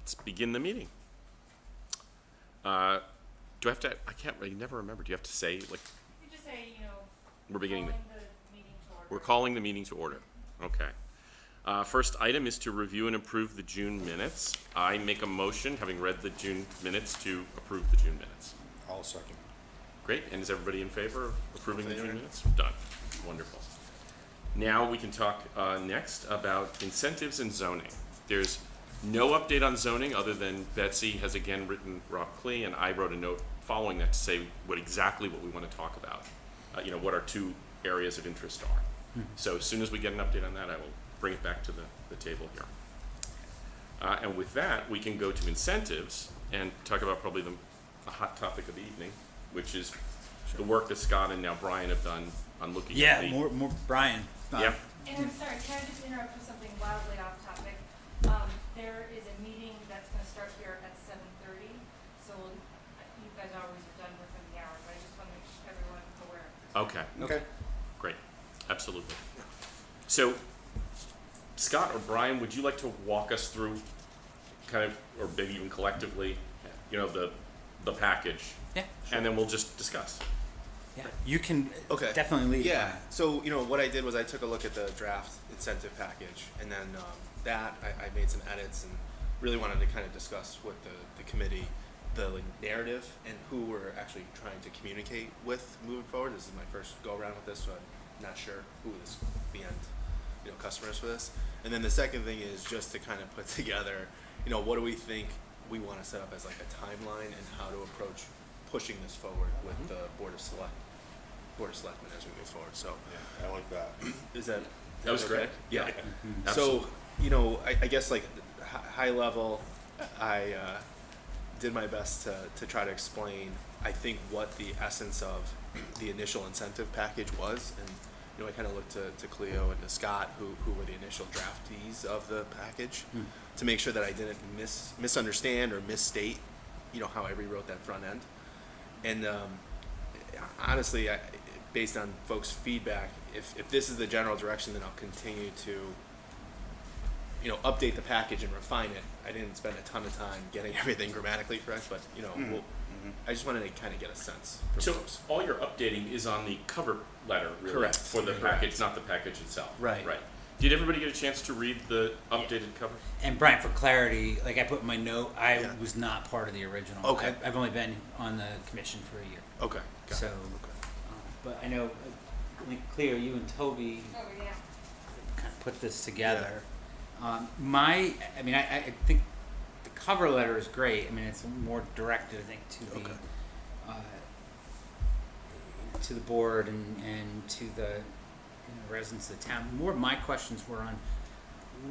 Let's begin the meeting. Do I have to, I never remember, do you have to say, like, You just say, we're beginning calling the meeting to order. we're calling the meeting to order? Okay. First item is to review and approve the June minutes. I make a motion, having read the June minutes, to approve the June minutes. I'll second. Great, and is everybody in favor of approving the June Favor. minutes? Done. Wonderful. Now we can talk next about incentives and zoning. There's no update on zoning other than Betsy has again written Rob Klee, and I wrote a note following that to say exactly what we want to talk about. What our two areas of interest are. So as soon as we get an update on that, I will bring it back to the table here. And with that, we can go to incentives and talk about probably the hot topic of the evening, which is the work that Scott and now Brian have done on looking at the... Yeah, more Brian. Yeah. And I'm sorry, can I just interrupt with something wildly off topic? There is a meeting that's going to start here at 7:30, so you guys always are done within the hour, but I just want to make everyone aware. Okay, Okay. great. Absolutely. So, Scott or Brian, would you like to walk us through kind of, or maybe even collectively, the package? Yeah, And then we'll just discuss. yeah. You can Okay. definitely lead. Yeah. So what I did was I took a look at the draft incentive package, and then I made some edits and really wanted to kind of discuss with the committee the narrative and who we're actually trying to communicate with moving forward. This is my first go around with this, so I'm not sure who is the end customers for this. And then the second thing is just to kind of put together what do we think we want to set up as like a timeline and how to approach pushing this forward with the Board of Selectmen as we move forward. So Yeah, I like that. is that was okay? great. Yeah. Absolutely. So I guess like high level, I did my best to try to explain I think what the essence of the initial incentive package was, and I kind of looked to Cleo and to Scott who were the initial draftees of the package to make sure that I didn't misunderstand or misstate how I rewrote that front end. And honestly, based on folks' feedback, if this is the general direction, then I'll continue to update the package and refine it. I didn't spend a ton of time getting everything grammatically correct, but I just wanted to kind of get a sense from So folks. all your updating is on the cover letter, really, Correct. for the package, not the package itself. Right. Right. Did everybody get a chance to read the updated cover? And Brian, for clarity, like I put in my note, I Yeah. was not part of the original. Okay. I've only been on the commission for a year. Okay. Got So, it. Okay. but I know, like Cleo, you and Toby Oh, yeah. kind of put this together. I think the cover letter is great. I mean, it's more directed, I think, to the Okay. to the board and to the residents of the town. More of my questions were on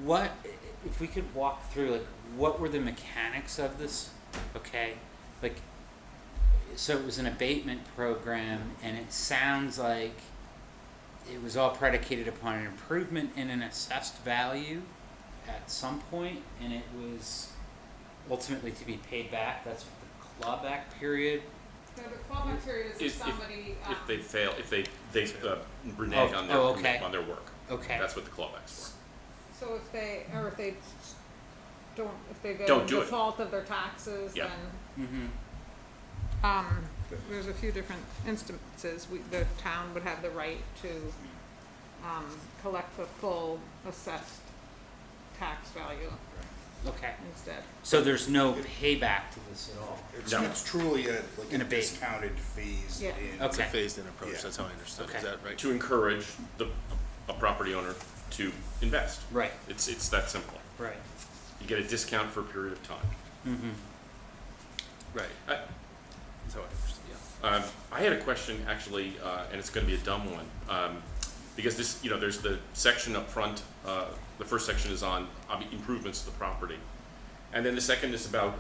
what, if we could walk through, like, what were the mechanics of this? Okay, like, so it was an abatement program, and it sounds like it was all predicated upon an improvement in an assessed value at some point, and it was ultimately to be paid back. That's what the clawback period. So the clawback period is if somebody, If they fail, if they renege on their okay. on their work. Okay. That's what the clawback's so if they go Don't in do it. default of their taxes, Yeah. then, Mm-hmm. there's a few different instances, the town would have the right to, collect the full assessed tax value Okay. instead. So there's no payback to this at all. It's truly An a abatement. discounted fees. Yeah. in- It's a Okay. phased-in approach. Yeah. That's how I understood. Okay. Is that right? To encourage a property owner to invest. Right. It's that simple. Right. You get a discount for a period of time. Mm-hmm. Right. I- That's how I understood. Yeah. I had a question actually, and it's going to be a dumb one, because this, there's the section up front. The first section is on improvements to the property, and then the second is about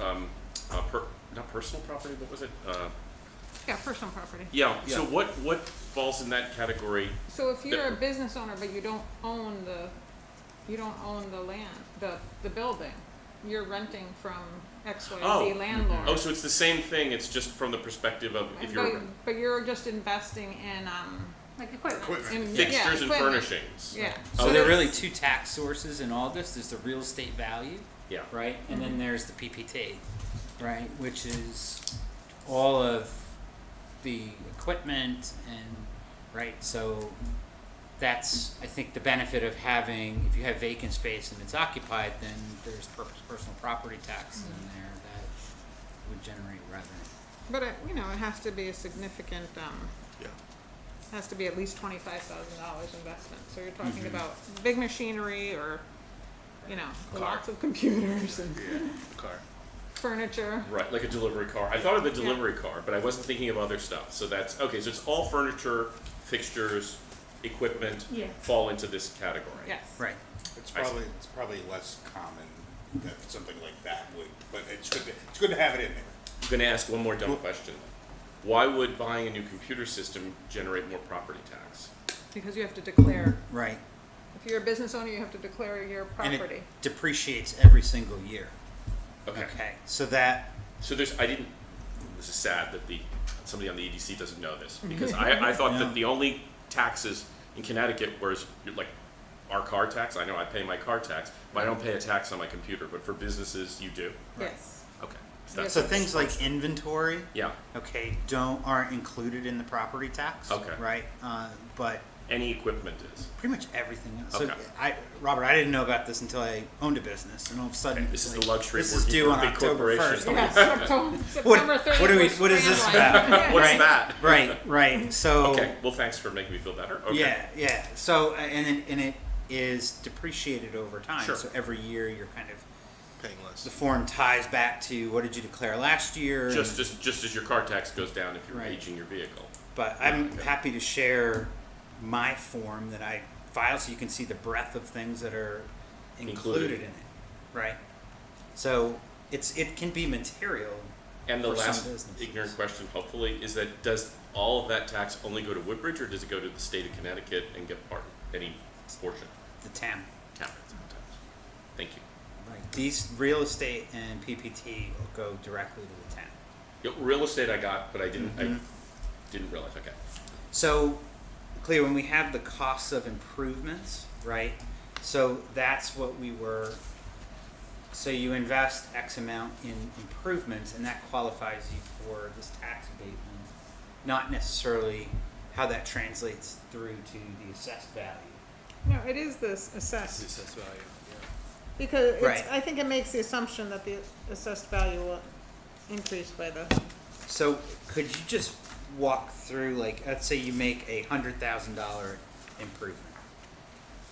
not personal property. What was it? Yeah, personal property. Yeah. Yeah. So what falls in that category? So if you're a The- business owner, but you don't own the land, the building, you're renting from XYZ Oh. landlord. Oh, so it's the same thing. It's just from the perspective of if you're But you're just investing in, Like equipment. Equipment. fixtures and equipment. furnishings. Yeah. So there are that's- really two tax sources in all this. There's the real estate value Yeah. right? And then there's the PPT, right, which is all of the equipment and, right, so that's, I think, the benefit of having, if you have vacant space and it's occupied, then there's personal property tax in there that would generate revenue. But it has to be a significant, Yeah. has to be at least $25,000 investment. So you're talking about big machinery or, Car. lots of computers and Car. furniture. Right, like a delivery car. I thought of the delivery car, but I wasn't thinking of other stuff. So that's, okay, so it's all furniture, fixtures, equipment Yeah. fall into this category. Yes. Right. It's I see. probably less common that something like that would, but it's good to have it in there. I'm gonna ask one more dumb question. Why would buying a new computer system generate more property tax? Because you have to declare, Right. if you're a business owner, you have to declare your And property. it depreciates every single year. Okay. Okay, so that, So this is sad that somebody on the EDC doesn't know this, because I thought No. that the only taxes in Connecticut was like our car tax. I know I pay my car tax, but I don't pay a tax on my computer, but for businesses, you do? Yes. Okay. Yes. so things like inventory, Yeah, okay, aren't included in the property tax. Okay. Right, but any equipment is. pretty much everything else. Okay. So Robert, I didn't know about this until I owned a business, and all of a sudden, Okay, this is like, the luxury of this is working due for a on big October corporation. 1st. Yes, September 30th. What is this scrambling. about? What's Right. that? Right. So Okay, well, thanks for making me feel better. Okay. yeah. So and it is depreciated over time. Sure. So every year you're kind of, Paying less. the form ties back to what did you declare last year. Just as your car tax goes down if you're Right. aging your vehicle. But I'm Okay. happy to share my form that I filed so you can see the breadth of things that are included in it, right? So it can be material. And the For some last businesses. ignorant question, hopefully, is that does all of that tax only go to Woodbridge, or does it go to the state of Connecticut and get any portion? The town. Town. Thank you. Right. These real estate and PPT will go directly to the town. Yeah, real estate I got, but I didn't realize. Okay. So, Cleo, when we have the costs of improvements, right? So that's what we were. So you invest X amount in improvements, and that qualifies you for this tax abatement. Not necessarily how that translates through to the assessed value. No, it is this It's assessed, the assessed value. Yeah. because Right. I think it makes the assumption that the assessed value will increase by the, So could you just walk through, like, let's say you make a $100,000 improvement,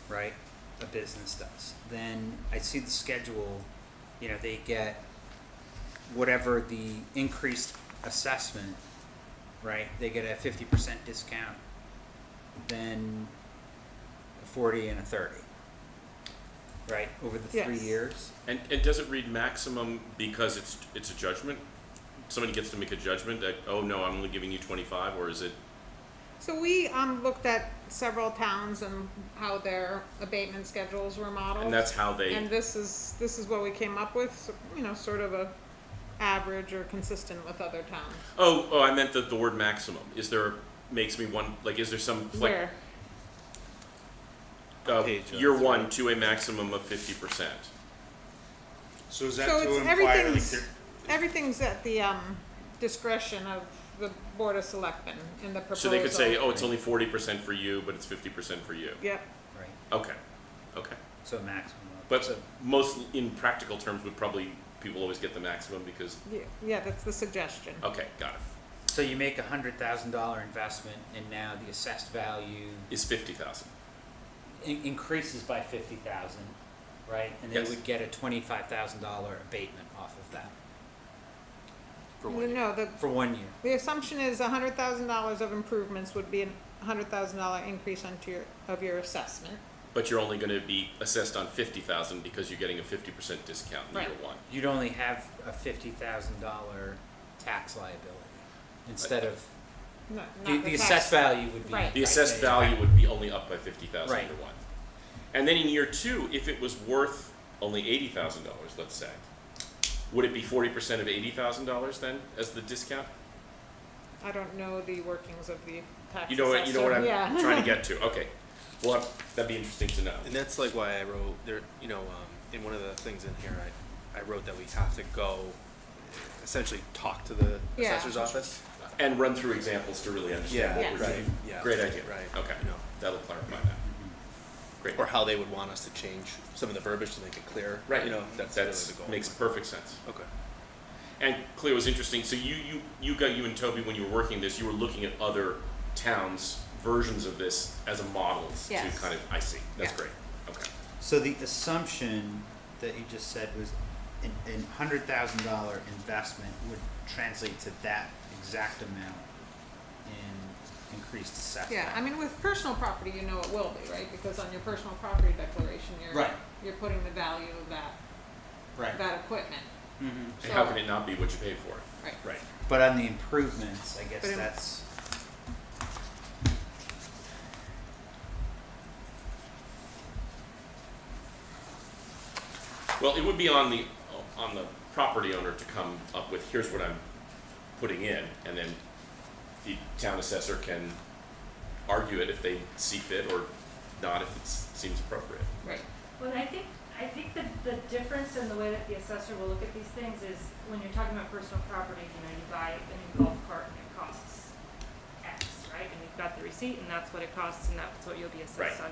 right? A business does. Then I see the schedule, they get whatever the increased assessment, right? They get a 50% discount, then a 40 and a 30, right? Over the 3 Yes. years. And does it read maximum because it's a judgment? Somebody gets to make a judgment that, oh no, I'm only giving you 25, or is it? so we, looked at several towns and how their abatement schedules were modeled. And that's how they. And this is what we came up with, so, sort of a average or consistent with other towns. Oh, I meant the word maximum. Is there makes me one like? Is there some like Where, Page, year 3. one to a maximum of 50%? So is that so to it's imply like everything's at the, discretion of the Board of Selectmen in the proposal. So they could say, oh, it's only 40% for you, but it's 50% for you. Yep, Right. Okay. So maximum. But so, most, in practical terms, would probably people always get the maximum because. yeah, that's the suggestion. Okay, got it. so you make a $100,000 investment, and now the assessed value Is 50,000. increases by 50,000, right? And they Yes. would get a $25,000 abatement off of that For 1 year. No, for 1 year. the assumption is $100,000 of improvements would be a $100,000 increase of your assessment. But you're only going to be assessed on 50,000 because you're getting a 50% discount in year Right. one. You'd only have a $50,000 tax liability instead of Not the tax- assessed value would be Right. The assessed yeah, yeah. value would be only up by 50,000 Right. year one. And then in year two, if it was worth only $80,000, let's say, would it be 40% of $80,000 then as the discount? I don't know the workings of the tax You know what I'm yeah. trying to get to. Okay. Well, that'd be interesting to know. And that's like why I wrote there, in one of the things in here, I wrote that we have to go, essentially talk to the Yeah. assessor's office. And run through examples to really understand what Yeah. we're Right, doing. yeah. Great idea. Right. Okay, You know, that'll clarify that. Great. or how they would want us to change some of the verbiage to make it clear. Right. You know, that's really the goal. Makes perfect sense. Okay. And Cleo, it was interesting, so you and Toby, when you were working this, you were looking at other towns' versions of this as a model to Yes. kind of, I see, that's Yeah. great, okay. So the assumption that you just said was an $100,000 investment would translate to that exact amount in increased assessment. Yeah, I mean, with personal property, you know it will be, right? Because on your personal property declaration, Right. you're putting the value of that, Right. that equipment, Mm-hmm. And how can it not be what you paid for it? right? Right. But on the improvements, I guess But that's. Well, it would be on the property owner to come up with, here's what I'm putting in, and then the town assessor can argue it if they see fit or not if it seems appropriate. Right. Well, I think that the difference in the way that the assessor will look at these things is when you're talking about personal property, you buy a new golf cart and it costs X, right? And you've got the receipt and that's what it costs and that's what you'll be assessed Right. on.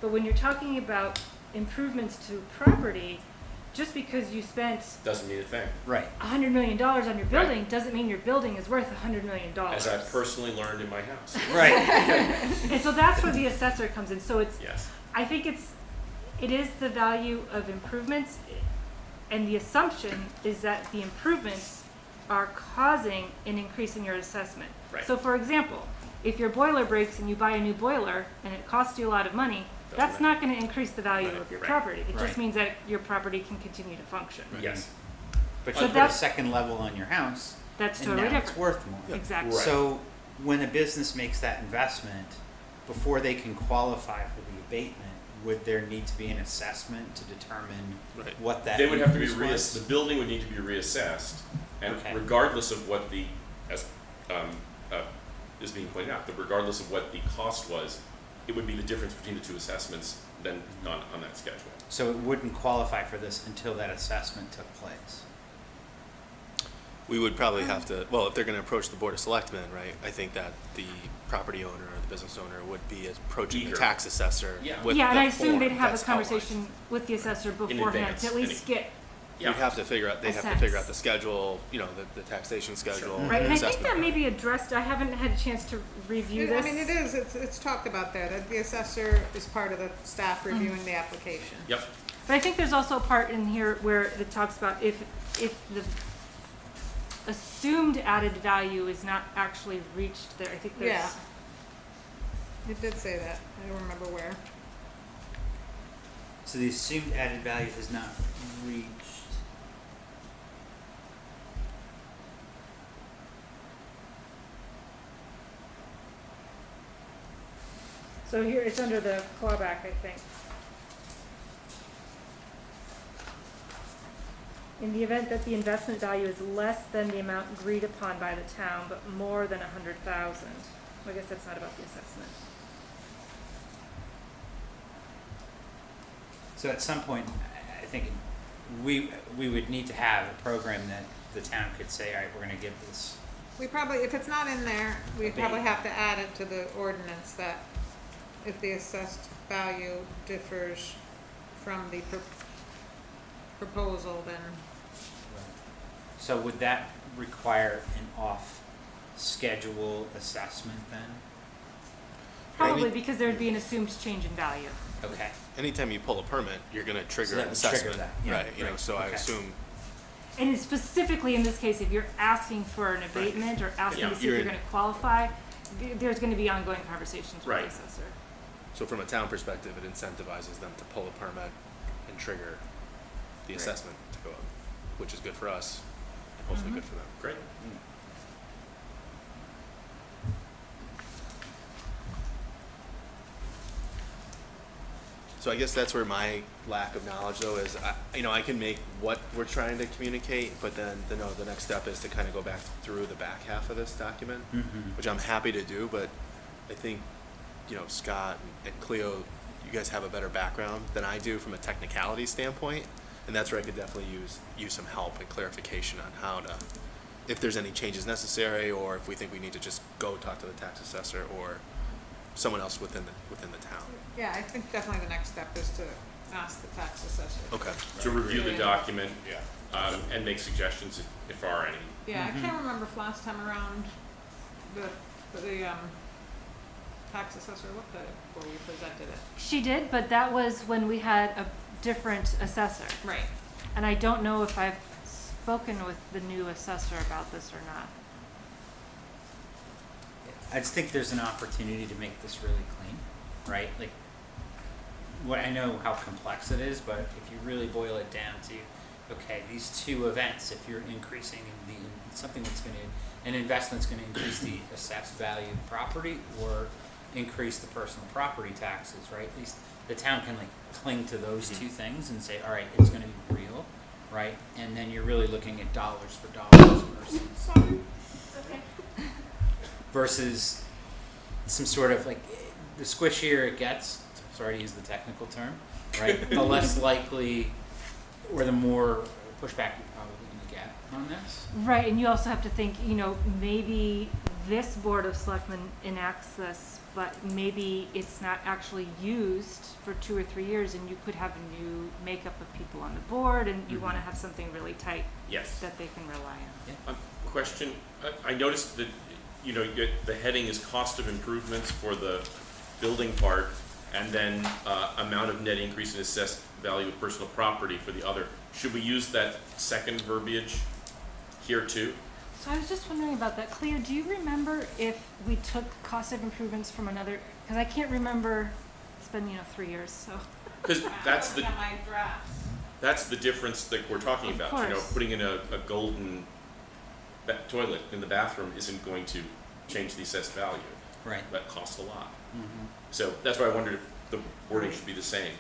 But when you're talking about improvements to property, just because you spent Doesn't mean a thing. Right. $100 million on your building doesn't mean your building is worth $100 million. As I've personally learned in my house. Right. And so that's where the assessor comes in. So it's, Yes. I think it is the value of improvements, and the assumption is that the improvements are causing an increase in your assessment. Right. So for example, if your boiler breaks and you buy a new boiler and it costs you a lot of money, Doesn't that's matter. not gonna increase the value Right, of your right, property. It right. just means that your property can continue to function. Yes. But So you put a that's- second level on your house, That's and totally now it's different. worth more. Exactly. Right. So when a business makes that investment, before they can qualify for the abatement, would there need to be an assessment to determine Right. what that They would have to be increase was? the building would need to be reassessed, and Okay. regardless of what the, as is being pointed out, that regardless of what the cost was, it would be the difference between the two assessments then on that schedule. So it wouldn't qualify for this until that assessment took place. We would probably have to, well, if they're gonna approach the Board of Selectmen, right, I think that the property owner or the business owner would be approaching Eager. the tax assessor Yeah. with Yeah, and I the assume form they'd have a that's outlined. conversation with the assessor beforehand advance, to at least get, Yeah. You'd have to figure out, they'd A have to figure out sense. the schedule, the taxation schedule. right? And I think assessment that may plan. be addressed, I haven't had a chance to review I this. mean, it's talked about there, that the assessor is part of the staff reviewing the application. Yep. But I think there's also a part in here where it talks about if the assumed added value is not actually reached there, I think there's. Yeah. It did say that, I don't remember where. So the assumed added value is not reached. So here, it's under the clawback, I think. In the event that the investment value is less than the amount agreed upon by the town, but more than 100,000. I guess that's not about the assessment. So at some point, I think we would need to have a program that the town could say, all right, we're gonna give this. We probably, if it's not in there, we Abate. probably have to add it to the ordinance that if the assessed value differs from the proposal, then, So would that require an off-schedule assessment then? Probably because there'd be an assumed change in value. Okay. Anytime you pull a permit, you're gonna trigger So that an would trigger assessment, that, yeah, right, right, so I okay. assume, And specifically in this case, if you're asking for an abatement or asking Yeah. to see if You're you're in- gonna qualify, there's gonna be ongoing conversations with the Right. assessor. so from a town perspective, it incentivizes them to pull a permit and trigger the Right. assessment to go up, which is good for us, and hopefully Mhm. good for them. Great. So I guess that's where my lack of knowledge though is, I can make what we're trying to communicate, but then the next step is to kind of go back through the back half of this document, Mm-hmm. which I'm happy to do, but I think, Scott and Cleo, you guys have a better background than I do from a technicality standpoint. And that's where I could definitely use some help and clarification on how to, if there's any changes necessary, or if we think we need to just go talk to the tax assessor or someone else within the town. Yeah, I think definitely the next step is to ask the tax assessor. Okay. To review the document, Yeah. and make suggestions if there are any. Yeah, I can't remember if last time around, the tax assessor looked at it before we presented it. She did, but that was when we had a different assessor. Right. And I don't know if I've spoken with the new assessor about this or not. I just think there's an opportunity to make this really clean, right? Like, what I know how complex it is, but if you really boil it down to, okay, these two events, if you're increasing something that's going to, an investment's going to increase the assessed value of the property or increase the personal property taxes, right? At least the town can like cling to those two things and say, all right, it's going to be real, right? And then you're really looking at dollars for dollars versus some sort of like, the squishier it gets, sorry to use the technical term, right? The less likely or the more pushback you're probably going to get on this. Right, and you also have to think, maybe this Board of Selectmen enacts this, but maybe it's not actually used for 2 or 3 years, and you could have a new makeup of people on the board, and you want to have something really tight Yes. that they can rely on. Question, I noticed that, the heading is cost of improvements for the building part, and then amount of net increase in assessed value of personal property for the other. Should we use that second verbiage here too? So I was just wondering about that. Clea, do you remember if we took cost of improvements from another, because I can't remember, it's been, 3 years, so. Because that's the my drafts. that's the difference that we're talking Of about. course. Putting in a golden toilet in the bathroom isn't going to change the assessed value. Right. That costs a lot. Mm-hmm. So that's why I wondered if the wording should be the same.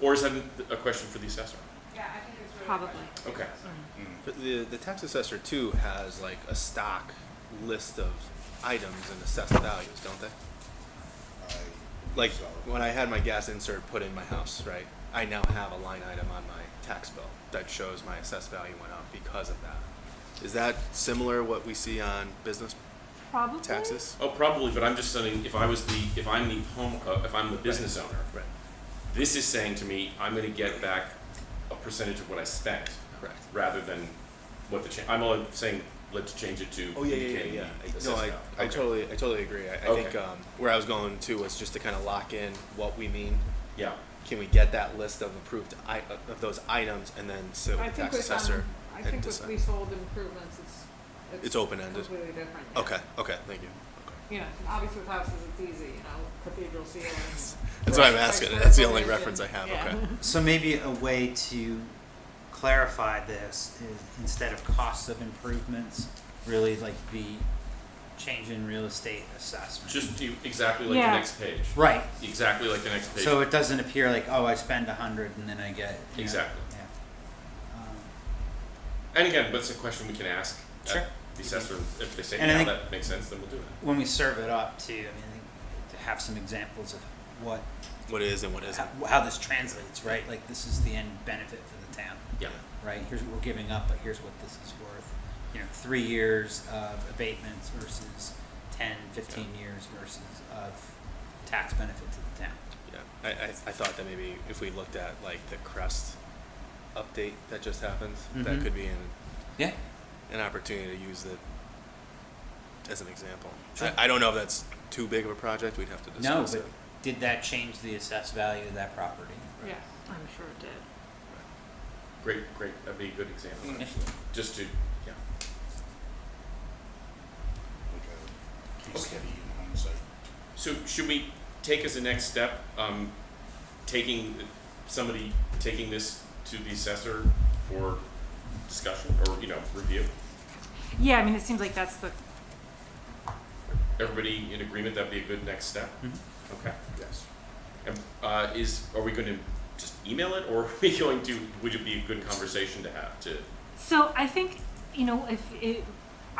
Or is that a question for the assessor? Yeah, I think it's really. Probably. Okay. But the tax assessor too has like a stock list of items and assessed values, don't they? I believe Like so. when I had my gas insert put in my house, right? I now have a line item on my tax bill that shows my assessed value went up because of that. Is that similar what we see on business Probably. taxes? Oh, probably, but I'm just saying, if I'm the business owner, Right. this is saying to me, I'm gonna get back a percentage of what I spent, Correct. rather than what I'm only saying, let's change it to Oh yeah, indicating the No, assessed I value. Okay. totally agree. I Okay. think where I was going to was just to kind of lock in what we mean. Yeah, Can we get that list of approved of those items and then sit I with the think tax with, assessor I and think with decide? leasehold improvements, It's open-ended. completely different. Yeah. Okay, thank you. Okay. Obviously with houses, it's easy, cathedral ceilings. That's why I'm asking. That's the only reference I have. Yeah. Okay. So maybe a way to clarify this is instead of costs of improvements, really like the change in real estate assessment. just exactly like Yeah. the next page. Right. Exactly like the next page. So it doesn't appear like, oh, I spend 100 and then I get. Exactly. Yeah. And again, but it's a question we can ask Sure. the assessor. If they say, And I yeah, think- that makes sense, then we'll do it. When we serve it up too, I mean, to have some examples of what What is and what isn't. how this translates, right? Like this is the end benefit for the town, Yeah. right? Here's what we're giving up, but here's what this is worth. 3 years of abatements versus 10, 15 years versus of tax benefit to the town. Yeah. I thought that maybe if we looked at like the crest update that just happened, that Mhm. could be Yeah. an opportunity to use it as an example. Sure. I don't know if that's too big of a project. We'd have to No, discuss but it. did that change the assessed value of that property? Yeah. I'm sure it did. Great. That'd be a good example, Mm. actually. Just to, yeah. Like a case study in hindsight. So should we take as a next step, taking this to the assessor for discussion or, review? Yeah, I mean, it seems like that's the, Everybody in agreement that'd be a good next step? Mhm. Okay. Yes. And, are we gonna just email it, or would it be a good conversation to have to? so I think,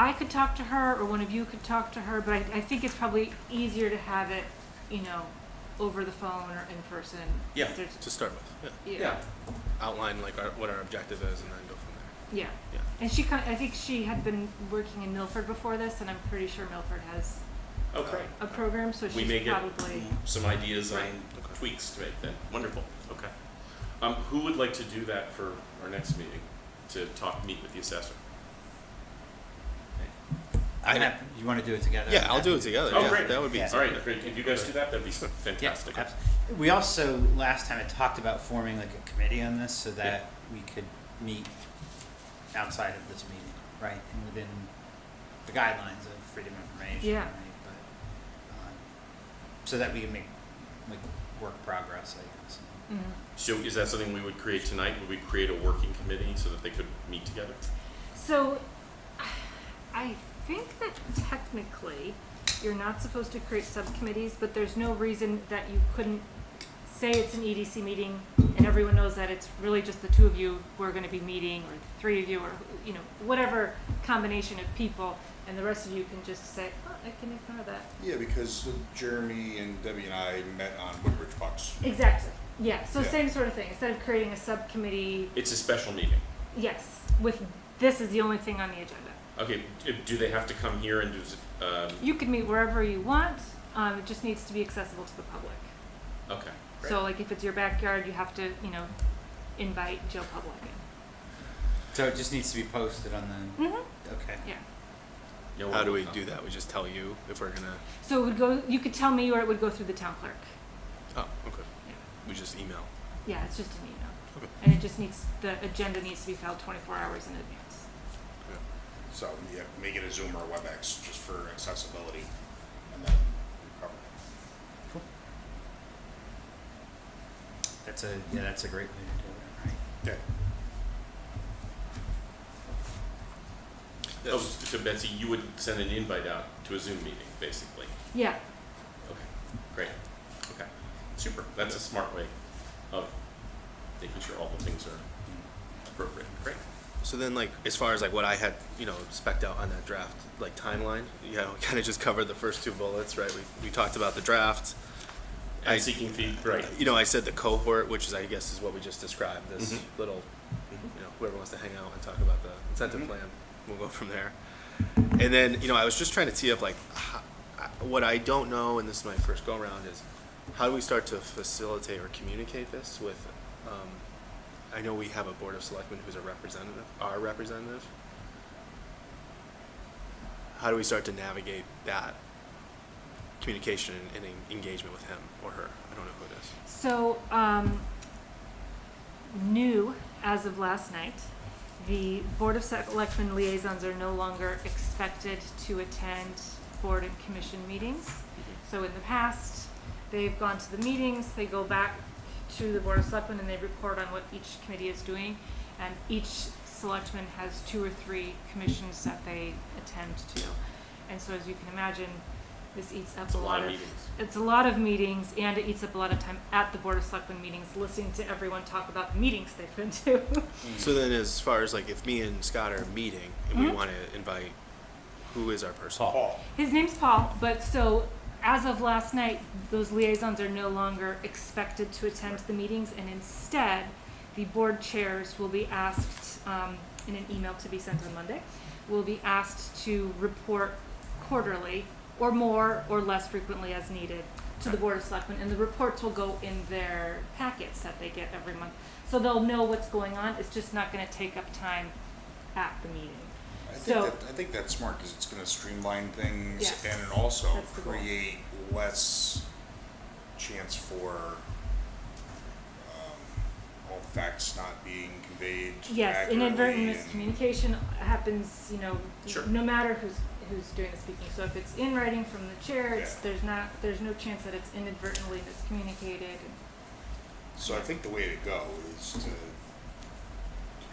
I could talk to her or one of you could talk to her, but I think it's probably easier to have it, over the phone or in person. Yeah. There's- To start with, yeah. Yeah, Outline like what our objective is, and then go from there. yeah. Yeah. And I think she had been working in Milford before this, and I'm pretty sure Milford has Okay. a program, so We may she's get probably, some ideas on Right. Okay. tweaks to make then. Wonderful, okay. Who would like to do that for our next meeting, to meet with the assessor? You wanna do it together? Yeah, I'll do it together. Oh, yeah, great. That would be. Yeah. All right, great, if you guys do that, that'd be Yeah, fantastic. we also, last time had talked about forming like a committee on this so that we could meet outside of this meeting, right? And within the guidelines of freedom of information, Yeah. right? So that we can make work progress, I guess. Mhm. So is that something we would create tonight? Would we create a working committee so that they could meet together? So, I think that technically, you're not supposed to create subcommittees, but there's no reason that you couldn't say it's an EDC meeting and everyone knows that it's really just the two of you who are gonna be meeting, or the three of you, or, you know, whatever combination of people, and the rest of you can just say, oh, I can ignore that. Yeah, because Jeremy and Debbie and I met on Woodbridge Bucks. Exactly, yeah, so Yeah. same sort of thing, instead of creating a subcommittee, It's a special meeting. yes, with, this is the only thing on the agenda. Okay, do they have to come here and do, You can meet wherever you want, it just needs to be accessible to the public. okay, great. So like if it's your backyard, you have to, you know, invite Joe Public in. So it just needs to be posted on the, Mm-hmm. okay. Yeah. Yeah, we'll How do we work on do that. that? We just tell you if we're gonna. So it would go, you could tell me or it would go through the town clerk. Oh, okay. Yeah. We just email. Yeah, it's just an email. Okay. And it just needs, the agenda needs to be filed 24 hours in advance. So, yeah, make it a Zoom or a WebEx just for accessibility, and then we cover it. That's a great way to do it, right? Okay. Oh, so Betsy, you would send an invite out to a Zoom meeting, basically? Yeah, Okay, great, okay, super, that's a smart way of making sure all the things are appropriate, great. So then, like, as far as like what I had, spec'd out on that draft, like timeline, we kind of just covered the first two bullets, right? We talked about the draft. And seeking fee, right, I said the cohort, which is, I guess, is what we just described. This Mhm. little, Mhm. whoever wants to hang out and talk about the incentive Mhm. plan, we'll go from there. And then, I was just trying to tee up like what I don't know, and this is my first go around, is how do we start to facilitate or communicate this with? I know we have a board of selectmen who's our representative. How do we start to navigate that communication and engagement with him or her? I don't know who it is. so, new as of last night, the Board of Selectmen liaisons are no longer expected to attend board and commission meetings. So in the past, they've gone to the meetings, they go back to the Board of Selectmen and they report on what each committee is doing. And each selectman has 2 or 3 commissions that they attend to. And so as you can imagine, this eats up it's a lot of meetings. it's a lot of meetings, and it eats up a lot of time at the Board of Selectmen meetings, listening to everyone talk about the meetings they've been to. So then, as far as like if me and Scott are meeting and we Mhm. want to invite, who is our person? Paul. His name's Paul, but so as of last night, those liaisons are no longer expected to attend the meetings, and instead, the board chairs will be asked, in an email to be sent on Monday, will be asked to report quarterly, or more or less frequently as needed, to the Board of Selectmen, and the reports will go in their packets that they get every month. So they'll know what's going on, it's just not gonna take up time at the meeting. I think that's smart, because it's gonna streamline things, Yes. and it also That's the goal. create less chance for, all the facts not being conveyed Yes, accurately. inadvertent and- miscommunication happens, Sure. no matter who's doing the speaking. So if it's in writing from the chair, Yeah. there's no chance that it's inadvertently miscommunicated. So I think the way to go is to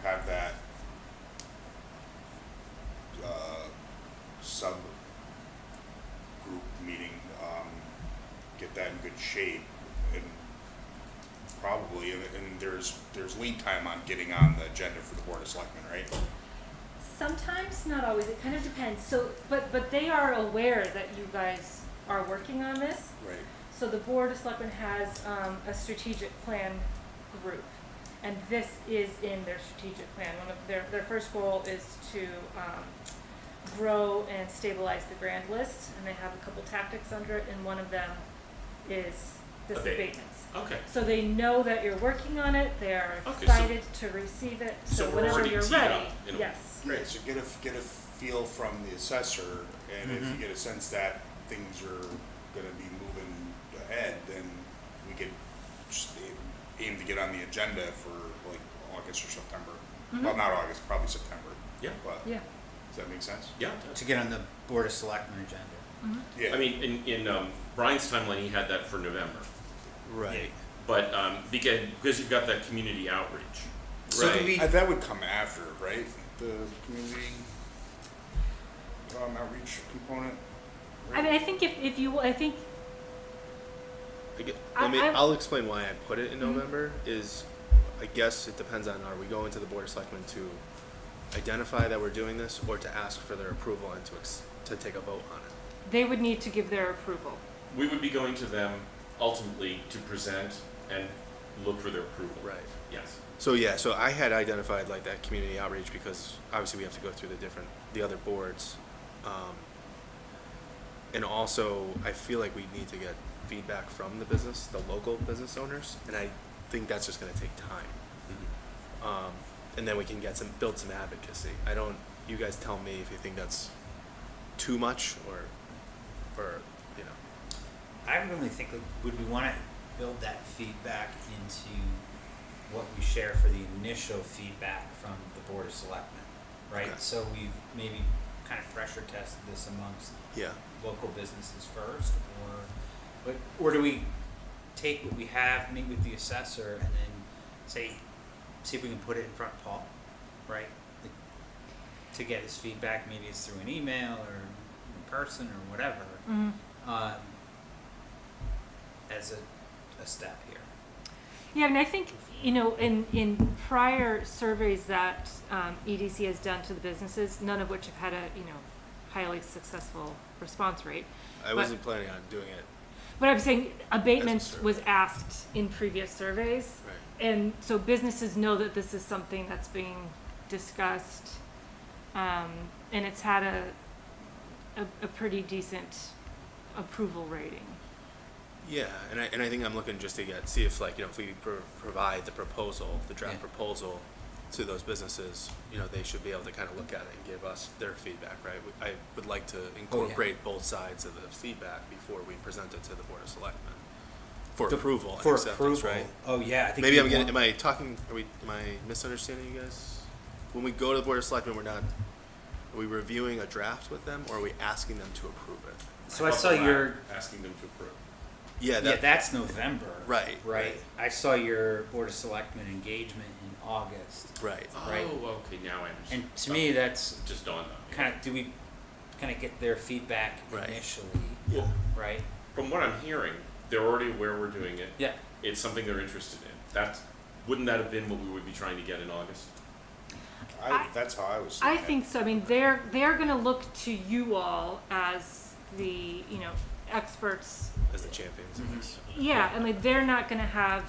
have that sub-group meeting, get that in good shape, and probably, and there's lead time on getting on the agenda for the Board of Selectmen, right? Sometimes, not always, it kind of depends. So, but they are aware that you guys are working on this. Right. So the Board of Selectmen has a strategic plan group, and this is in their strategic plan. One of their first goal is to grow and stabilize the grand list, and they have a couple tactics under it, and one of them is this abatements. Okay. So they know that you're working on it, they are Okay, so- excited to receive it, so so we're whenever already you're teed ready, up, you know. yes. Great, so get a feel from the assessor, and if you get a sense that things are gonna be moving ahead, then we could just aim to get on the agenda for like August or September. Well, not August, probably September. Yeah. But, Yeah. does that make sense? Yeah. To get on the Board of Selectmen agenda. Yeah. I mean, in Brian's timeline, he had that for November. Right. But because you've got that community outreach. So do Right. we, That would come after, right? The community outreach component? I mean, I think if you, I think, I'll explain why I put it in November. Is I guess it depends on, are we going to the Board of Selectmen to identify that we're doing this, or to ask for their approval and to take a vote on it? they would need to give their approval. We would be going to them ultimately to present and look for their approval. Right. Yes. So yeah, so I had identified like that community outreach because obviously we have to go through the other boards, and also I feel like we need to get feedback from the local business owners, and I think that's just going to take time. And then we can build some advocacy. You guys tell me if you think that's too much or you know. I really think, like, would we want to build that feedback into what we share for the initial feedback from the Board of Selectmen, right? Okay. So we've maybe kind of pressure tested this amongst Yeah. local businesses first, or do we take what we have, meet with the assessor, and then see if we can put it in front of Paul, right? To get his feedback, maybe it's through an email or in person or whatever, as a step here. Yeah, and I think, in prior surveys that EDC has done to the businesses, none of which have had a, highly successful response rate. I wasn't planning on doing it. But I'm saying abatements survey. was asked in previous surveys. Right. And so businesses know that this is something that's being discussed. And it's had a pretty decent approval rating. Yeah, and I think I'm looking just to see if if we provide the draft Yeah. proposal to those businesses, they should be able to kind of look at it and give us their feedback, right? I would like to incorporate both sides of the feedback before we present it to the Board of Selectmen for approval and For acceptance, approval. right? Oh yeah, I think Maybe you I'm getting. want- Am I misunderstanding you guys? When we go to the Board of Selectmen, are we reviewing a draft with them, or are we asking them to approve it? So I saw your. asking them to approve. Yeah, Yeah, that's November. Right, Right. right. I saw your Board of Selectmen engagement in August. right. Right. Oh, okay, now I understand. And to me, that's It just dawned on me. kind of, do we kind of get their feedback Right. initially, Yeah. right? From what I'm hearing, they're already aware we're doing it. Yeah. It's something they're interested in. Wouldn't that have been what we would be trying to get in August? That's how I was I thinking it. think so. I mean, they're gonna look to you all as the, experts. As the champions of this. Yeah, and like they're not gonna have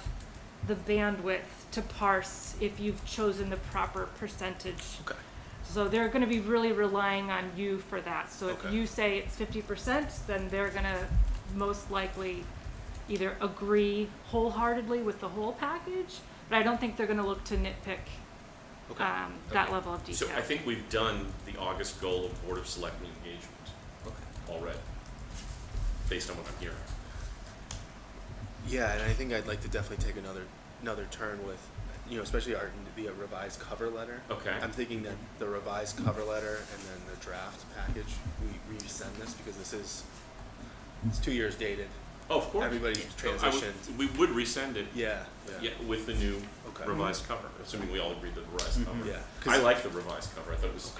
the bandwidth to parse if you've chosen the proper percentage. Okay. So they're gonna be really relying on you for that. So if Okay. you say it's 50%, then they're gonna most likely either agree wholeheartedly with the whole package, but I don't think they're gonna look to nitpick Okay. that Okay. level of detail. So I think we've done the August goal of Board of Selectmen engagement Okay. already, based on what I'm hearing. Yeah, and I think I'd like to definitely take another turn with, especially the revised cover letter. Okay. I'm thinking that the revised cover letter and then the draft package, we resend this because it's 2 years dated. Oh, of course. Everybody's I would- transitioned. We would resend it. Yeah. Yeah, with the new Okay. revised cover, assuming we all agreed to the revised cover. Yeah. I like the revised cover. I thought it was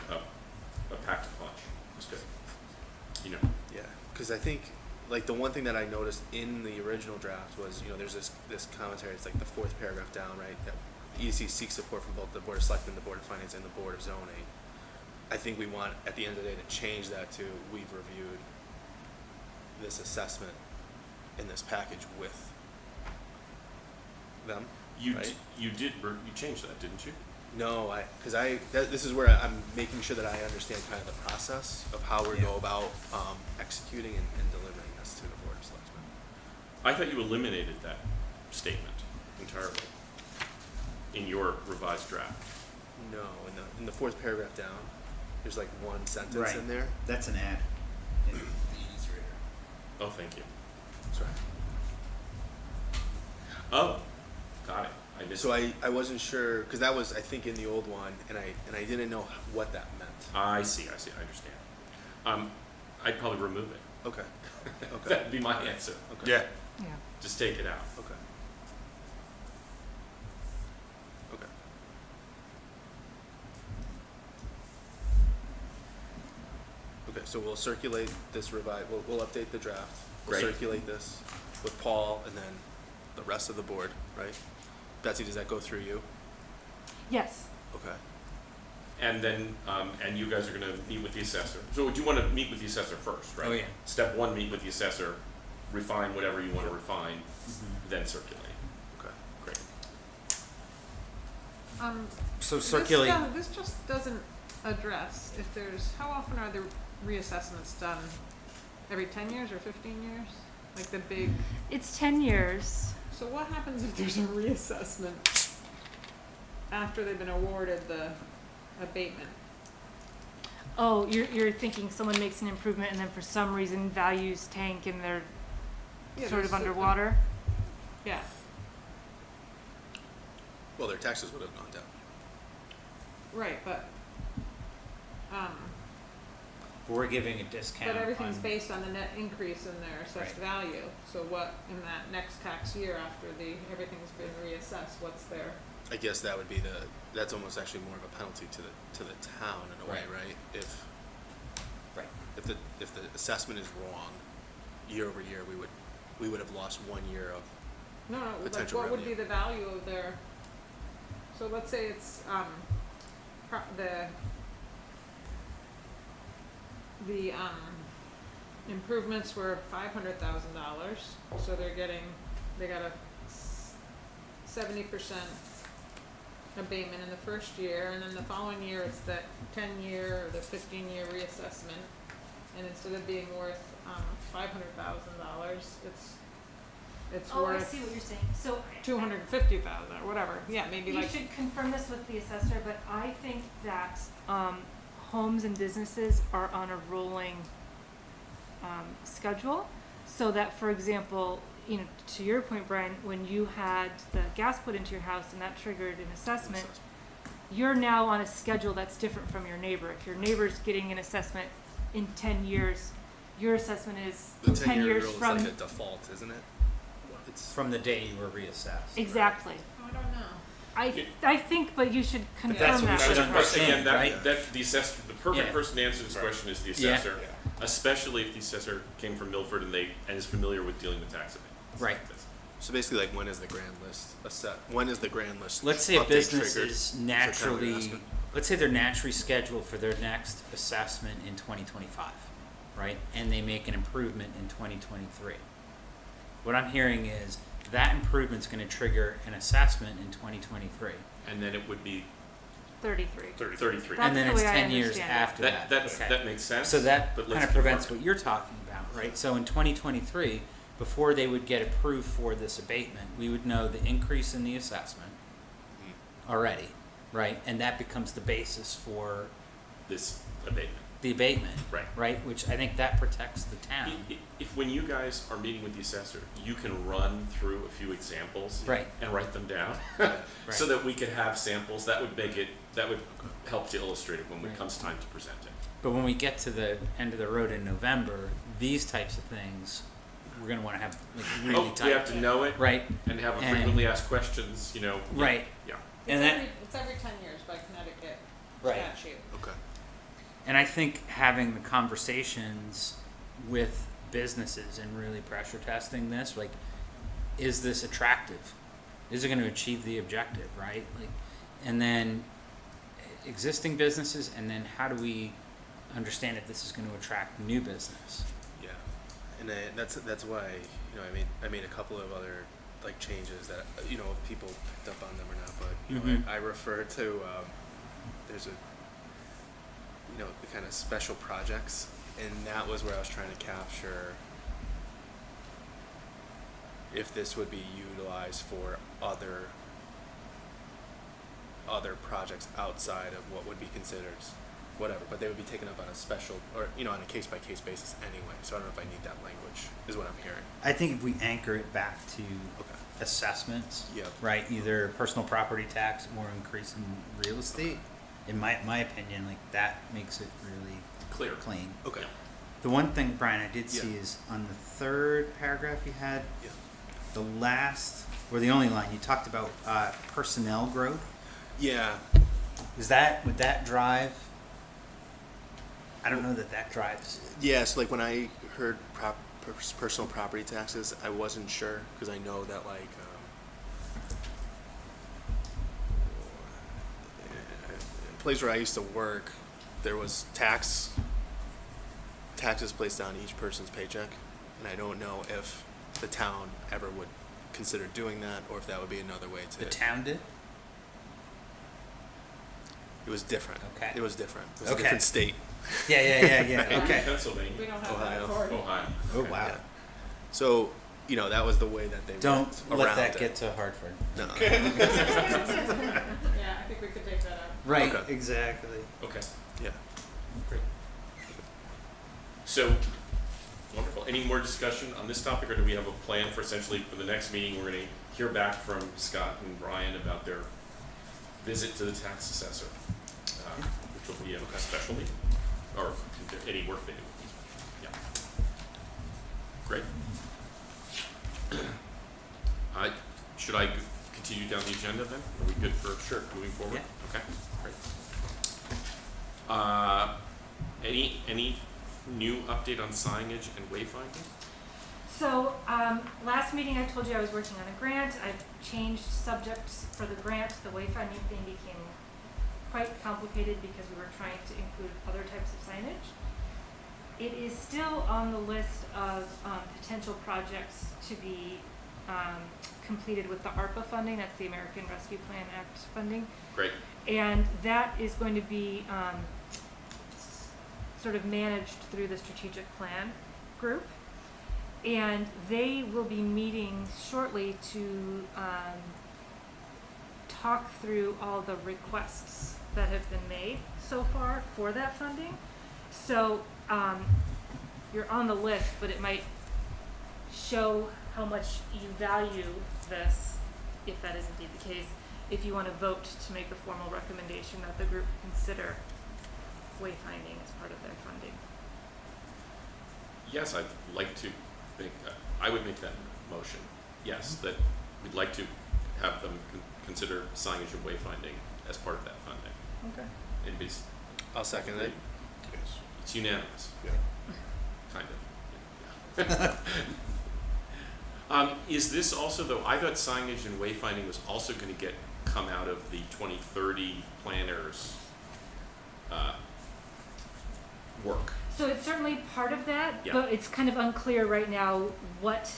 a packed punch. It was good. Yeah, because I think, like, the one thing that I noticed in the original draft was, there's this commentary, it's like the fourth paragraph down, right? That EDC seeks support from both the Board of Selectmen, the Board of Finance, and the Board of Zoning. I think we want, at the end of the day, to change that to, we've reviewed this assessment in this package with them. You Right. you changed that, didn't you? No, this is where I'm making sure that I understand kind of the process of how we go about executing and delivering this to the Board of Selectmen. I thought you eliminated that statement entirely in your revised draft. No, in the fourth paragraph down, there's like one sentence Right. in there. That's an ad. Oh, thank you. Sorry. Oh, got it. I missed So it. I wasn't sure, because that was, I think, in the old one, and I didn't know what that meant. I see, I understand. I'd probably remove it. Okay. Okay. That'd be my answer. Okay. Yeah. Yeah. Just take it out. Okay. Okay. Okay, so we'll circulate this we'll update the draft. We'll Great. circulate this with Paul and then the rest of the board, right? Betsy, does that go through you? Yes. Okay. And then, and you guys are gonna meet with the assessor. So would you wanna meet with the assessor first, right? Oh, yeah. Step one, meet with the assessor, refine whatever you wanna refine, then circulate. Okay. Great. So circulate. This just doesn't address if there's, how often are the reassessments done? Every 10 years or 15 years? Like the big, It's 10 years. so what happens if there's a reassessment after they've been awarded the abatement? Oh, you're thinking someone makes an improvement and then for some reason values tank and they're Yeah, sort of there's underwater? Yeah, Well, their taxes would have gone down. right, but, We're giving a discount. but everything's on- based on the net increase in their assessed Right. value. So what, in that next tax year after everything's been reassessed, what's their, I guess that would be that's almost actually more of a penalty to the town in a way, right? Right. If the assessment is wrong, year over year, we would have lost 1 year of, no, like Potential what would be revenue. the value of their, so let's say it's, the improvements were $500,000, so they got a 70% abatement in the first year, and then the following year it's that 10-year or the 15-year reassessment, and instead of being worth $500,000, it's Oh, I worth see what you're saying. So 250,000 or whatever. Yeah, maybe you like should confirm this with the assessor, but I think that homes and businesses are on a rolling schedule, so that, for example, you know, to your point, Brian, when you had the gas put into your house and that triggered an assessment, you're now on a schedule that's different from your neighbor. If your neighbor's getting an assessment in 10 years, your assessment is the 10 10-year years rule is from like a default, isn't it? It's From the day you were reassessed. exactly. I don't know. I think, but you should confirm that's what we that should with her. understand. Again, right? that the assessor, the perfect Yeah. person to answer this Right. question is the Yeah. assessor, especially if the assessor came from Milford and is familiar with dealing with tax abatements. Right. So basically, like, when is the grand list when is the grand list Let's say a update business triggered? is Is that kind of what you're naturally, asking? let's say they're naturally scheduled for their next assessment in 2025, right? And they make an improvement in 2023. What I'm hearing is that improvement's going to trigger an assessment in 2023. And then it would be 33. 33. That's And then the it's way I 10 years understand it. after that. Okay. That makes sense. So that but kind let's of prevents confirm what you're talking about, right? So in 2023, before they would get approved for this abatement, we would know the increase in the assessment already, right? And that becomes the basis for this abatement. the abatement, Right. right? Which I think that protects the town. If when you guys are meeting with the assessor, you can run through a few examples Right. and write them down, Right. so that we could have samples, that would help to illustrate it when it Right. comes time to present it. But when we get to the end of the road in November, these types of things, we're going to want to have like really We tight, have to know it right? and have a And- frequently asked questions, you know. yeah, Right. Yeah. And that, It's every 10 years by Connecticut Right. statute. Okay. and I think having the conversations with businesses and really pressure testing this, like, is this attractive? Is it going to achieve the objective, right? Like, and then existing businesses, and then how do we understand if this is going to attract new business? Yeah. and that's why I made a couple of other like changes that if people picked up on them or not, but I refer to there's a the kind of special projects, and that was where I was trying to capture if this would be utilized for other projects outside of what would be considered whatever, but they would be taken up on a special or on a case-by-case basis anyway. So I don't know if I need that language is what I'm hearing. I think if we anchor it back to assessments, right, either personal property tax or increase in real estate, in my opinion, like that makes it really Clear. clean. Okay. Yeah. The one thing, Brian, I did see Yeah. is on the third paragraph you had, Yeah. the last, or the only line, you talked about personnel growth. Yeah. Would that drive? I don't know that drives. Yeah. So like when I heard personal property taxes, I wasn't sure because I know that like a place where I used to work, there was taxes placed on each person's paycheck, and I don't know if the town ever would consider doing that or if that would be another way to. The town did? It was different. Okay. It was different. It was Okay. a different state. Yeah. Okay. Pennsylvania. We don't have Ohio. that authority. Ohio. Oh, wow. Yeah. So, that was the way that they Don't went let around that it. get to Hartford. No. Yeah, I think we could take that out. Right, Okay. exactly. Okay, Yeah. great. So, wonderful. Any more discussion on this topic, or do we have a plan for essentially for the next meeting? We're going to hear back from Scott and Brian about their visit to the tax assessor, which will be a special meeting, or any work they do. Yeah. Great. Should I continue down the agenda then? Are we good for moving forward? Yeah. Okay, great. Any new update on signage and wayfinding? So, last meeting I told you I was working on a grant. I've changed subjects for the grant. The wayfinding thing became quite complicated because we were trying to include other types of signage. It is still on the list of potential projects to be completed with the ARPA funding. That's the American Rescue Plan Act funding. Great. And that is going to be sort of managed through the strategic plan group. And they will be meeting shortly to talk through all the requests that have been made so far for that funding. So you're on the list, but it might show how much you value this, if that is indeed the case, if you want to vote to make a formal recommendation that the group consider wayfinding as part of their funding. Yes, I'd like to make, I would make that motion. Yes, that we'd like to have them consider signage and wayfinding as part of that funding. Okay. It'd be, I'll second it. Yes. it's unanimous, Yeah. kind of. Is this also though, I thought signage and wayfinding was also gonna come out of the 2030 planners, work. So it's certainly part of that, Yeah. but it's kind of unclear right now what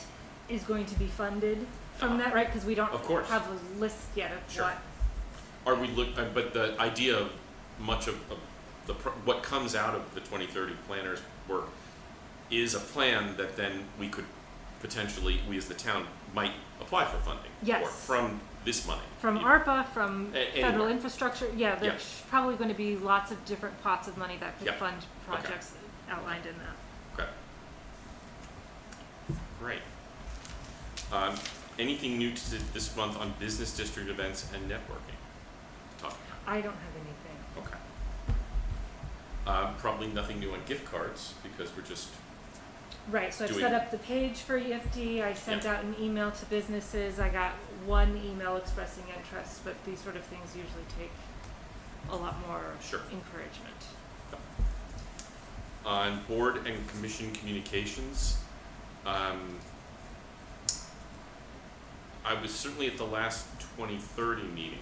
is going to be funded from that, right? Because we don't Of course. have a list yet of Sure. what. Are we but the idea of much of what comes out of the 2030 planners work is a plan that then we could potentially, we as the town might apply for funding. Yes. Or from this money. From ARPA, from federal anywhere. infrastructure, yeah, Yeah. there's probably going to be lots of different pots of money that could Yeah. fund Okay. projects outlined in that. Okay. Great. Anything new this month on business district events and networking? Talk about. I don't have anything. Okay. Probably nothing new on gift cards because we're just, Right, so I've Doing- set up the page for EFD, I sent Yeah. out an email to businesses, I got one email expressing interest, but these sort of things usually take a lot more Sure. encouragement. on board and commission communications, I was certainly at the last 2030 meeting.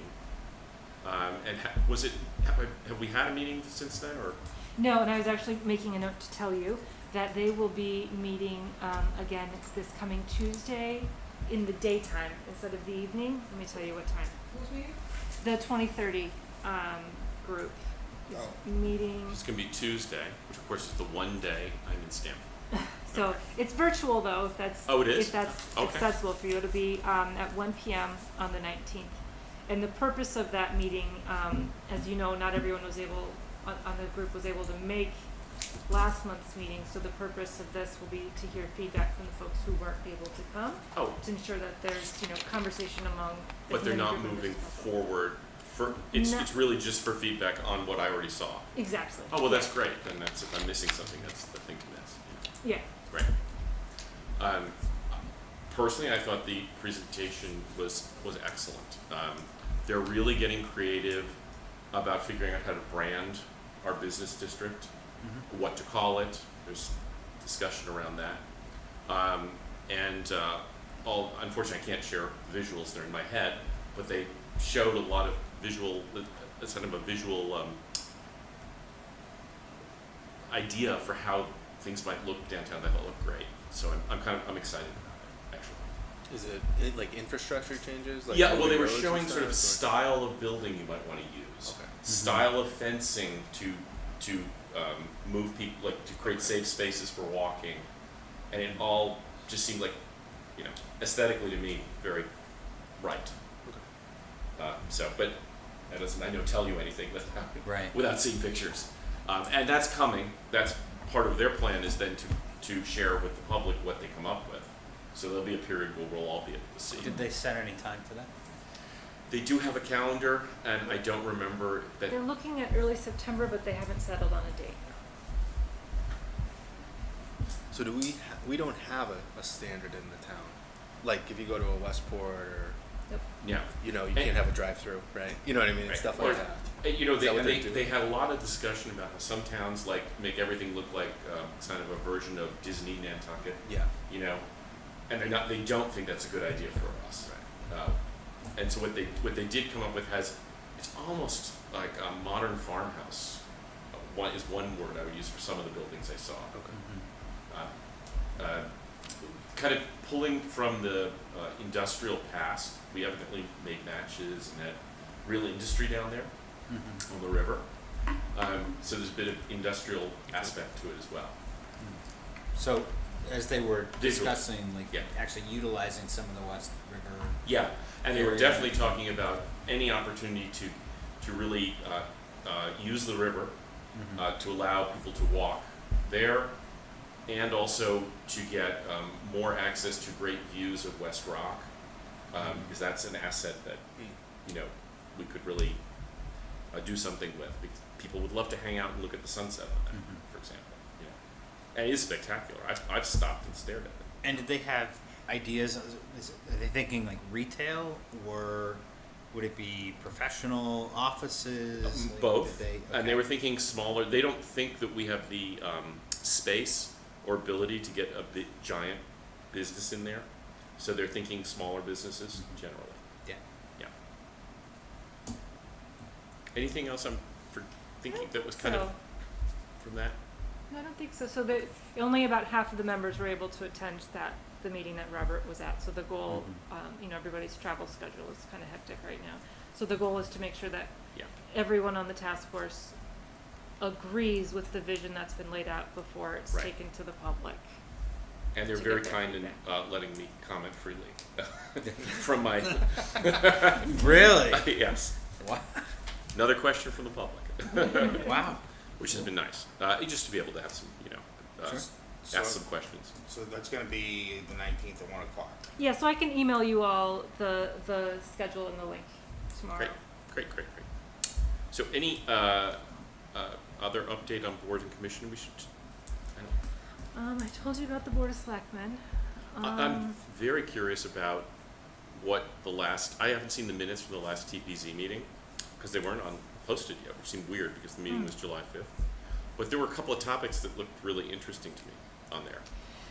And have we had a meeting since then, or? No, and I was actually making a note to tell you, that they will be meeting, again, it's this coming Tuesday in the daytime instead of the evening. Let me tell you what time. Who's meeting? The 2030 group is Oh. meeting. It's gonna be Tuesday, which of course is the one day I'm in Stamford. So it's virtual though, if that's Oh, it is? if that's Okay. accessible for you. It'll be at 1 p.m. on the 19th. And the purpose of that meeting, as you know, not everyone was able on the group was able to make last month's meeting. So the purpose of this will be to hear feedback from the folks who weren't able to come, Oh, to ensure that there's conversation among. but as they're many not group members moving as possible. forward for, it's No. really just for feedback on what I already saw. Exactly. Oh, well, that's great, then that's, if I'm missing something, that's the thing to miss. Yeah. Great. Personally, I thought the presentation was excellent. They're really getting creative about figuring out how to brand our business district, what to call it. There's discussion around that. Unfortunately, I can't share visuals, they're in my head, but they showed a lot of visual, kind of a visual idea for how things might look downtown that look great. So I'm excited about it, actually. Is it like infrastructure changes? Like Yeah, well, they moving were roads showing and sort of stuff, style of building you might want to use, Okay. style of fencing to move people, like to create safe spaces for walking, and it all just seemed like, aesthetically to me, very right. But that doesn't, I don't tell you anything Right. without seeing pictures, and that's coming. That's part of their plan, is then to share with the public what they come up with. So there'll be a period where we'll all be able to see. Did they set any time for that? They do have a calendar, and I don't remember that. They're looking at early September, but they haven't settled on a date. So do we don't have a standard in the town? Like if you go to a Westport or, Yeah. you can't have a drive-through, right? You know what I mean? Right. Stuff Or- like that. Is that what they do? they had a lot of discussion about how some towns make everything look like kind of a version of Disney Nantucket, Yeah. and they don't think that's a good idea for us. Right. And so what they did come up with it's almost like a modern farmhouse. One word I would use for some of the buildings I saw. Okay. Kind of pulling from the industrial past. We evidently made matches and had real industry down there on the river. So there's a bit of industrial aspect to it as well. So, as they were Visual. discussing, Yeah. actually utilizing some of the West River. Yeah, and they were Area. definitely talking about any opportunity to really use the river to allow people to walk there, and also to get more access to great views of West Rock, because that's an asset that we could really do something with. Because people would love to hang out and look at the sunset on that, for example. And it is spectacular. I've stopped and stared at it. And did they have ideas? Are they thinking like retail, or would it be professional offices? Like, Both, did and they were thinking smaller. They don't think that we have the space or ability to get a big giant business in there, so they're thinking smaller businesses generally. Yeah. Anything else I'm thinking that was kind of from that? No, I don't think so. So only about half of the members were able to attend the meeting that Robert was at. So the goal, everybody's travel schedule is kind of hectic right now. So the goal is to make sure that everyone on the task force agrees with the vision that's been laid out before it's Right. taken to the public. And they're To very get their kind in feedback. letting me comment freely from my. Really? Yes. Wow. Another question from the public. Wow. Which has been nice. Just to be able to have some, So- ask some questions. So that's gonna be the 19th at 1 o'clock. Yeah, so I can email you all the schedule and the link tomorrow. Great. So any other update on board and commission we should? I told you about the Board of Selectmen. I'm very curious about what I haven't seen the minutes from the last TPZ meeting, because they weren't posted yet, which seemed weird because the meeting was July 5th. But there were a couple of topics that looked really interesting to me on there.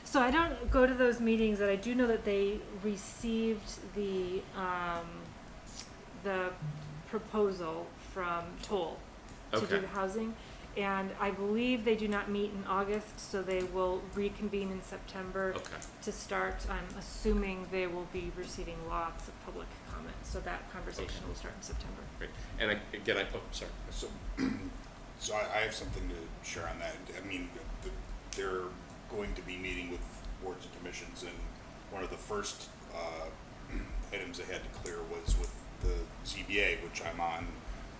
So I don't go to those meetings, and I do know that they received the proposal from Toll to do Okay. the housing. And I believe they do not meet in August, so they will reconvene in September Okay, to start. I'm assuming they will be receiving lots of public comment, so that conversation Okay. will start in September. great. And oh, sorry. So, so I have something to share on that. I mean, they're going to be meeting with boards and commissions, and one of the first items they had to clear was with the ZBA, which I'm on.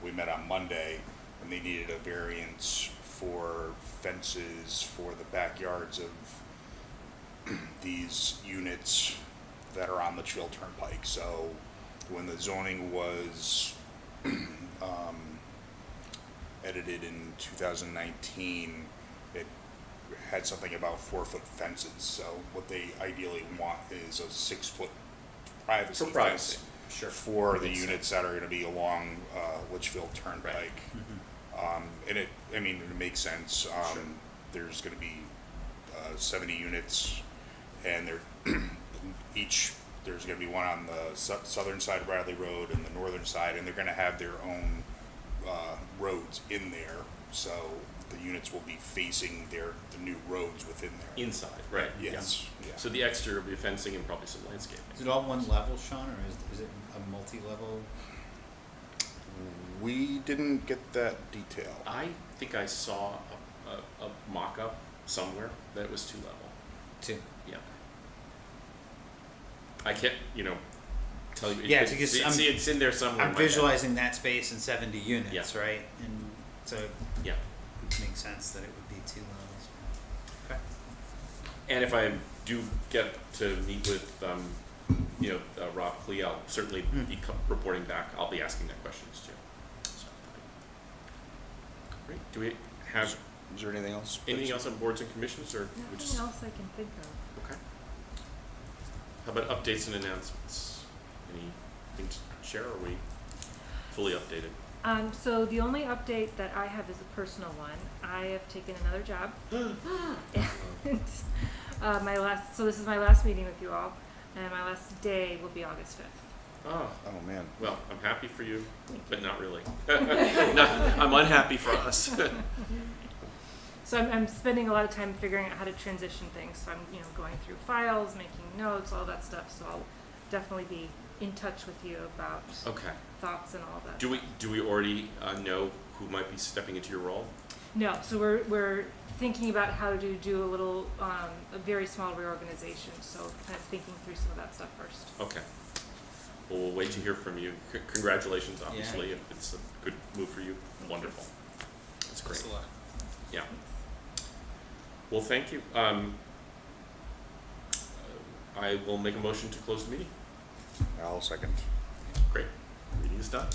We met on Monday, and they needed a variance for fences for the backyards of these units that are on Litchfield Turnpike. So when the zoning was edited in 2019, it had something about 4-foot fences. So what they ideally want is a 6-foot privacy For privacy, fence sure. for the Makes units that are going to be along Litchfield Turnpike. Right. And it makes sense. Sure. There's going to be 70 units, and there's going to be one on the southern side of Bradley Road and the northern side, and they're going to have their own roads in there. So the units will be facing the new roads within there. Inside, right? Yes. Yeah. Yeah. So the exterior will be fencing and probably some landscaping. Is it all one level, Sean, or is it a multi-level? We didn't get that detail. I think I saw a mock-up somewhere that it was 2-level. Two. Yeah. I can't, tell you. Yeah, because it's in there somewhere. I'm in my head. visualizing that space in 70 units, Yeah. right? And so it Yeah. would make sense that it would be 2 levels. Okay. And if I do get to meet with, Rob Clee, I'll certainly be reporting back. I'll be asking their questions too. So, great. Do we have Is there anything else? anything else on boards and commissions, or we Nothing just? else I can think of. Okay. How about updates and announcements? Anything to share, or are we fully updated? So the only update that I have is a personal one. I have taken another job. And so this is my last meeting with you all, and my last day will be August 5th. Oh, Oh, man. well, I'm happy for you, but not really. I'm unhappy for us. So I'm spending a lot of time figuring out how to transition things. So I'm, going through files, making notes, all that stuff. So I'll definitely be in touch with you about Okay. thoughts and all that. Do we already know who might be stepping into your role? No, so we're thinking about how to do a little, a very small reorganization. So kind of thinking through some of that stuff first. Okay. Well, we'll wait to hear from you. Congratulations, obviously, if it's a good move for you. Wonderful. That's great. Thanks a lot. Yeah. Well, thank you. I will make a motion to close the meeting. I'll second. Great. Meeting is done.